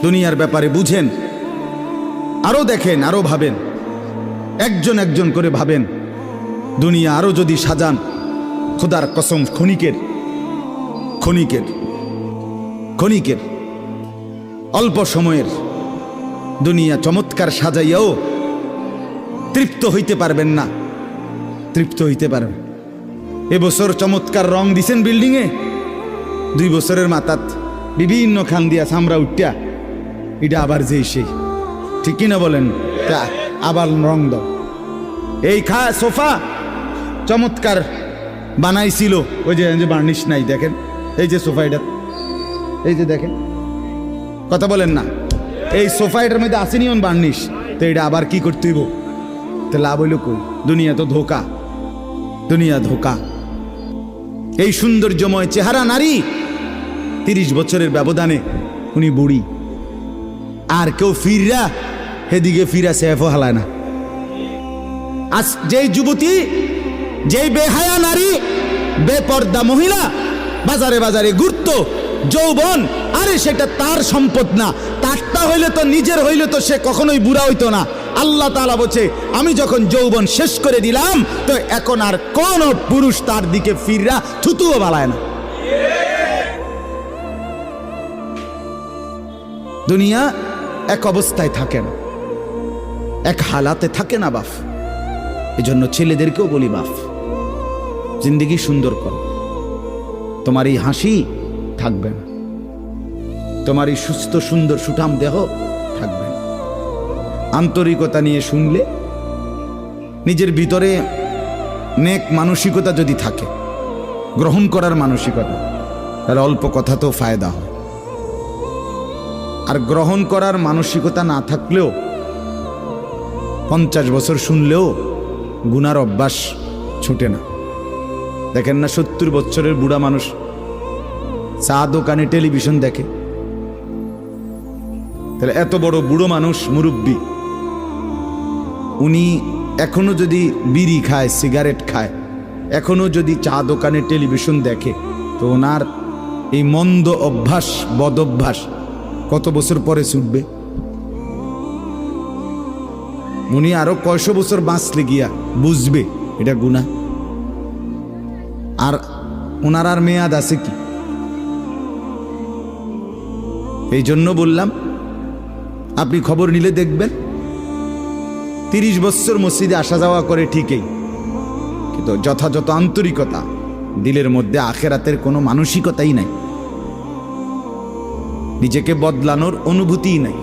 দুনিয়ার ব্যাপারে বুঝেন, আরো দেখেন, আরো ভাবেন, একজন একজন করে ভাবেন। দুনিয়া আরো যদি সাজান, খোদার কসম ক্ষণিকের ক্ষণিকের ক্ষণিকের অল্প সময়ের দুনিয়া চমৎকার সাজাইয়াও তৃপ্ত হইতে পারবেন না, তৃপ্ত হইতে পারবেন। এবছর চমৎকার রং দিছেন বিল্ডিংয়ে, 2 বছরের মাথাত বিভিন্ন খান দিয়া চামড়া উঠিয়া এটা আবার যেই সেই, ঠিক কিনা বলেন? তা আবার রং দাও। এই সোফা চমৎকার বানাইছিল, ওই যে বার্নিশ নাই, দেখেন এই যে সোফা, এটা এই যে দেখেন, কথা বলেন না, এই সোফা এটার মধ্যে আসেনি বার্নিশ, তো এটা আবার কি করতে হইব? তো লাভ হইল কই? দুনিয়া তো ধোকা, দুনিয়া ধোকা। এই সৌন্দর্যময় চেহারা নারী 30 বছরের ব্যবধানে উনি বুড়ি, আর কেউ ফিররা সেদিকে ফিরা সেফও হালায় না। আজ যেই যুবতী, যেই বেহায়া নারী, বেপর্দা মহিলা বাজারে বাজারে ঘুরতো, যৌবন, আরে সেটা তার সম্পদ না, তারটা হইলে তো নিজের হইলে তো সে কখনোই বুড়া হইতো না। আল্লাহ তাআলা বলছে, আমি যখন যৌবন শেষ করে দিলাম, তো এখন আর কোন পুরুষ তার দিকে ফিররা থুতুও বালায় না। দুনিয়া এক অবস্থায় থাকে না, এক হালাতে থাকে না বাপ। এজন্য ছেলেদেরকেও বলি, বাপ জিন্দেগি সুন্দর করো। তোমার এই হাসি থাকবে না, তোমার এই সুস্থ সুন্দর সুঠাম দেহ থাকবে না। আন্তরিকতা নিয়ে শুনলে, নিজের ভিতরে নেক মানসিকতা যদি থাকে, গ্রহণ করার মানসিকতা, তাহলে অল্প কথা তো ফায়দা হয়। আর গ্রহণ করার মানসিকতা না থাকলেও 50 বছর শুনলেও গুনার অভ্যাস ছুটে না। দেখেন না, 70 বছরের বুড়া মানুষ চা দোকানে টেলিভিশন দেখে, তাহলে এত বড় বুড়ো মানুষ, মুরব্বী, উনি এখনো যদি বিড়ি খায়, সিগারেট খায়, এখনো যদি চা দোকানে টেলিভিশন দেখে, তো ওনার এই মন্দ অভ্যাস, বদ অভ্যাস কত বছর পরে ছুটবে? উনি আরো কয়শো বছর বাঁচলে গিয়া বুঝবে এটা গুনাহ। আর ওনার আর মেয়াদ আছে কি? এই জন্য বললাম, আপনি খবর নিলে দেখবেন 30 বছর মসজিদে আসা যাওয়া করে ঠিকই, কিন্তু যথাযথ আন্তরিকতা, দিলের মধ্যে আখেরাতের কোনো মানসিকতাই নাই, নিজেকে বদলানোর অনুভূতিই নাই।